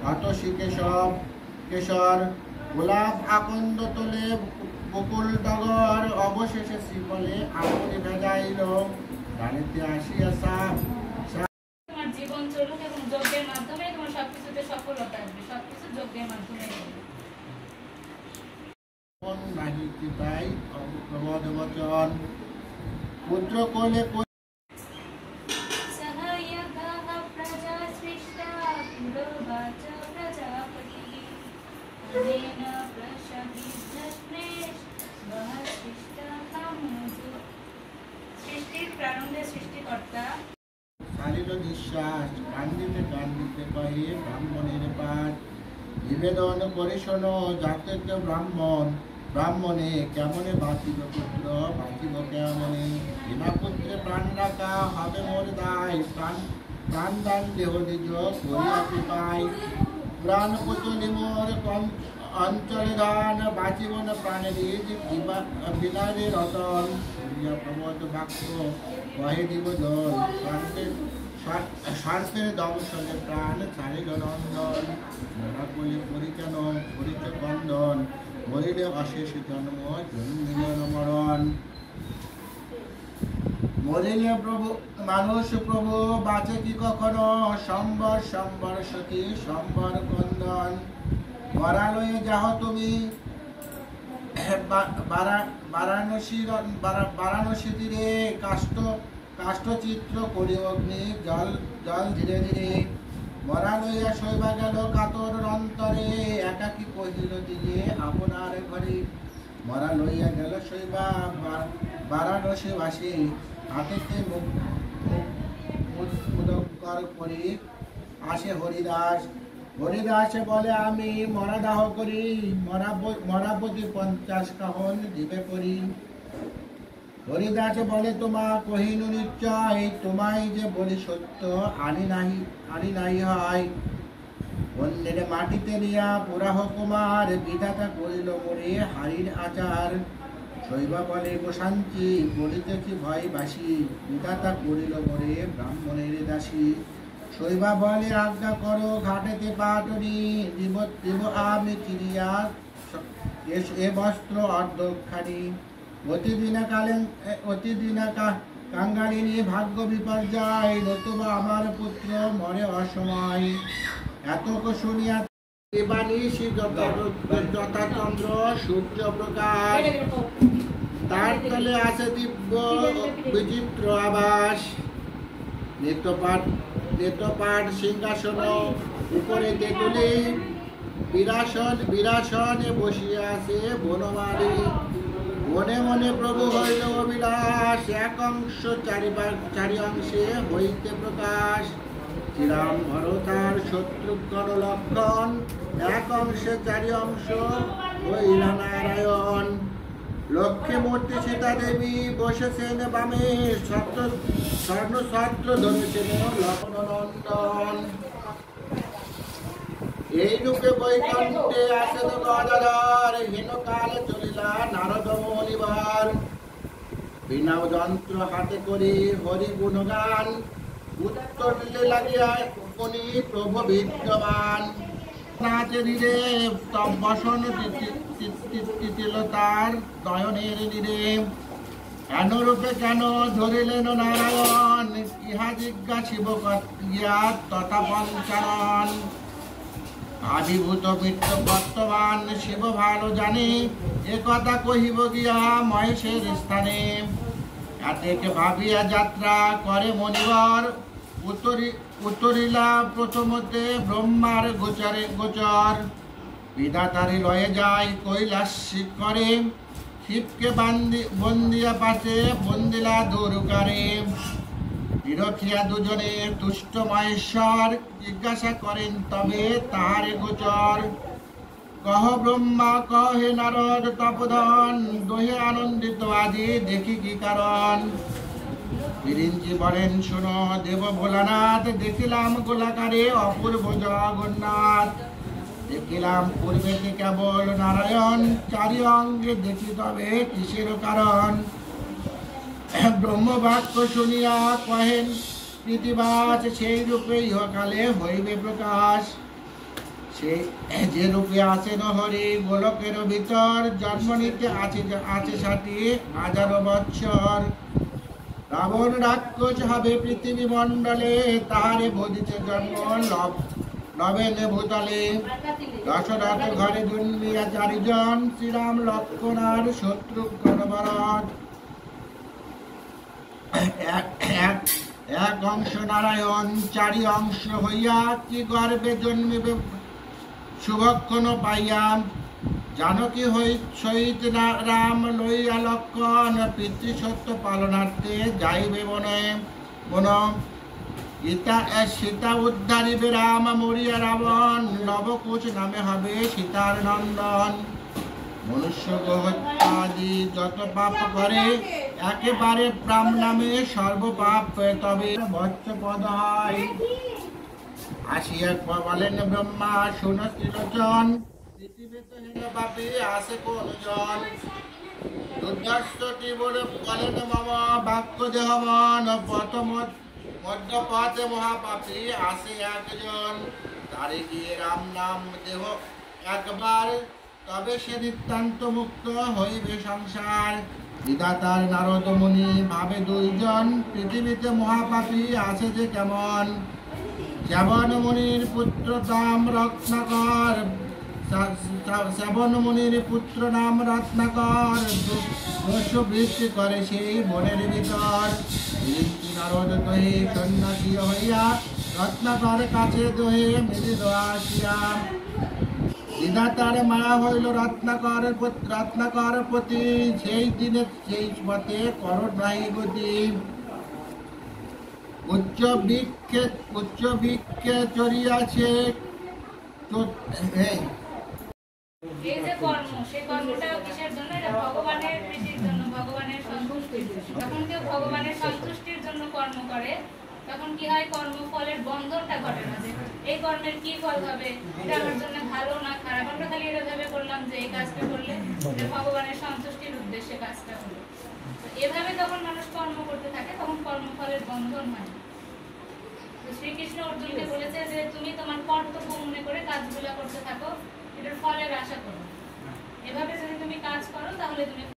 অতসী কেশব কেশর গোলাপ আকন্দ তোলে বকুল ডগর অবশেষে শ্রীফলে আগুনে ভেজাইল জানিতে আসিয়া সাপ তোমার জীবন চলুক এবং যজ্ঞের মাধ্যমে তোমার সবকিছুতে সফলতা আসবে, সবকিছু যজ্ঞের মাধ্যমে নাহি কৃপাই প্রবদ বচন পুত্র কোলে সৃষ্টির প্রারম্ভে সৃষ্টিকর্তা সারিল নিঃশ্বাস কান্দিতে কান্দিতে কহে ব্রাহ্মণের পাঠ নিবেদন করে শোনো জাতক ব্রাহ্মণ ব্রাহ্মণে কেমনে বাঁচিব পুত্র বাঁচিব কেমনে বিনা পুত্রে প্রাণ রাখা হবে মোর দায় প্রাণদান দেহ নিজ করিয়া কৃপায় প্রাণ পুতুলি মোর অঞ্চলে দান বাঁচিব না প্রাণের বিনারে রতন প্রমোদ বাক্য কহে দিব জল স্বার্থের দংশনে প্রাণ ছাড়িল নন্দন মরা বলে পরিকেন পরিচ বন্ধন মরিলে অশেষ জন্ম জন্মিল মরণ মরিলে প্রভু মানুষ প্রভু বাঁচে কি কখনো সম্বর সম্বর সতী সম্বর কন্দন মরালয়ে যাহ তুমি বারাণসী তীরে কাষ্ঠচিত্র করি অগ্নি জল জল ধীরে ধীরে মরা লইয়া শৈবা গেল কাতর অন্তরে একাকি কহিল দিলে আপনার ঘরে মরা লইয়া গেল শৈবা বারাণসী বাসী হাতেতে মুদকর করি আসে হরিদাস হরিদাসে বলে আমি মরা দাহ করি মরাপতি 50 কাহন দিবে করি হরিদাসে বলে তোমা কহিনু নিশ্চয় তোমায় যে বলি সত্য আনি নাই হয় অন্যের মাটিতে নিয়া পুরাহ কুমার বিধাতা করিল মোরে হারির আচার শৈবা বলে গোসাঞ্চি বলিতেছি ভয় বাসি বিধাতা করিল মোরে ব্রাহ্মণের দাসী শৈবা বলে আজ্ঞা করো ঘাটেতে পাটনি দিব আমি চিরিয়া এ বস্ত্র অর্ধখানি অতিদিনা কাঙ্গালিনী ভাগ্য বিপর্যয় নতুবা আমার পুত্র মরে অসময় এত শুনিয়া যথাচন্দ্র সূর্য প্রকাশ তার তলে আছে দিব্য বিচিত্র আবাস নেত্রপাট সিংহাসন উপরে তেঁতুলি বিরাসনে বসিয়া আছে বনমালী মনে মনে প্রভু হইল অভিলাষ এক অংশ চারি অংশে হইতে প্রকাশ শ্রীরাম ভরতার শত্রুঘ্ন লক্ষণ এক অংশে চারি অংশ হইল নারায়ণ লক্ষ্মী মূর্তি সীতা দেবী বসেছেন বামে স্বর্ণ ছত্র ধরেছেন লক্ষ্মণনন্দন এই রূপে বৈকুণ্ঠে আসেন গদাধর হীনকালে চলিলা নারদ মুনিবার বিনা যন্ত্র হাতে করি হরি গুণগান উত্তর দিতে লাগিয়া উনি প্রভু বিদ্যমান নাচে নীরে তব বসন তিতিল তার নয়নের নীরে এনরূপে কেন ধরিলেন নারায়ণ ইহা জিজ্ঞাসিব ইয়া তথা পঞ্চারণ আবির্ভূত মৃত্যু বর্তমান শিব ভালো জানে এ কথা কহিব গিয়া মহেশের স্থানে এতে ভাবিয়া যাত্রা করে মনিবর উত্তরিলা প্রথমতে ব্রহ্মার গোচর বিধাতারে লয়ে যায় কৈলাস করে শিবকে বন্দিয়া পাশে বন্দিলা দৌড়কারে নিরখিয়া দুজনে তুষ্ট মহেশ্বর জিজ্ঞাসা করেন তবে তাহারে গোচর কহ ব্রহ্মা কহে নারদ তপধন দোহে আনন্দিত আজি দেখি কি কারণ বিরিঞ্চি বলেন শোনো দেব ভোলানাথ দেখিলাম গোলাকারে অপূর্ব জগন্নাথ দেখিলাম পূর্বেতে কেবল নারায়ণ চারি অঙ্গে দেখি তবে কিসের কারণ ব্রহ্মবাক্য শুনিয়া কহেন প্রীতিবাচ সেই রূপে ইহকালে হইবে প্রকাশ সে যে রূপে আছেন হরি গোলকের ভিতর, জন্ম নিতে আছে 60,000 বৎসর। রাবণ রাক্ষস হবে পৃথিবী মণ্ডলে, তাহারে বোধিতে জন্ম নবেন ভূতলে। দশরথ ঘরে জন্মিয়া 4 জন, শ্রীরাম লক্ষ্মণ আর শত্রুঘ্ন ভরত। এক অংশ নারায়ণ 4 অংশ হইয়া, কি গর্বে জন্মিবে শুভক্ষণ পাইয়া। জানকী সহিত রাম লইয়া লক্ষণ, পিতৃসত্য পালনার্থে যাইবে বনে বন। সীতা উদ্ধারিবে রাম মরিয়া রাবণ, লবকুশ নামে হবে সীতার নন্দন। মনুষ্য গোহত্যাদি যত পাপ করে, একেবারে প্রাম নামে সর্বপাপ তবে বচ্চ পদ হয়। আসিয়া বলেন ব্রহ্মা শুন ত্রিলোচন, পৃথিবীতে হীন পাপী আছে কোন জন। দুর্দর্শটি বলেন মম বাক্য দেহ মন, মধ্যপথে মহাপাপী আছে 1 জন। তারে গিয়ে রাম নাম দেহ একবার, তবে সে নিতান্ত মুক্ত হইবে সংসার। বিধাতার নারদ মুনি ভাবে 2 জন, পৃথিবীতে মহাপাপী আছে যে কেমন। শ্রবণ মুনির পুত্র নাম রত্নাকর, শ্রবণ মুনির পুত্র নাম রত্নাকর, দোষ বৃষ্টি করে সেই বনের ভিতর। নারদ দহে সন্ন্যাসী হইয়া, রত্নাকর কাছে দহে মিলিল আসিয়া। বিধাতার মায়া হইল রত্নাকর প্রতি, সেই দিনে সেই পথে কর নাই গতি। উচ্চ বৃক্ষে চড়িয়াছে। এই যে কর্ম, সেই কর্মটা কিসের জন্য? এটা ভগবানের প্রীতির জন্য, ভগবানের সন্তুষ্টির জন্য। যখন কেউ ভগবানের সন্তুষ্টির জন্য কর্ম করে, তখন কি হয়? কর্মফলের বন্ধনটা ঘটে না, যে এই কর্মের কি ফল হবে, এটা আমার জন্য ভালো না খারাপ। আমরা খালি এটা ভেবে করলাম যে এই কাজটা করলে এটা ভগবানের সন্তুষ্টির উদ্দেশ্যে কাজটা হলো। এভাবে যখন মানুষ কর্ম করতে থাকে, তখন কর্মফলের বন্ধন হয়। শ্রীকৃষ্ণ অর্জুনকে বলেছে যে তুমি তোমার কর্তব্য মনে করে কাজগুলো করতে থাকো, এটার ফলের আশা করো। এভাবে যদি তুমি কাজ করো, তাহলে তুমি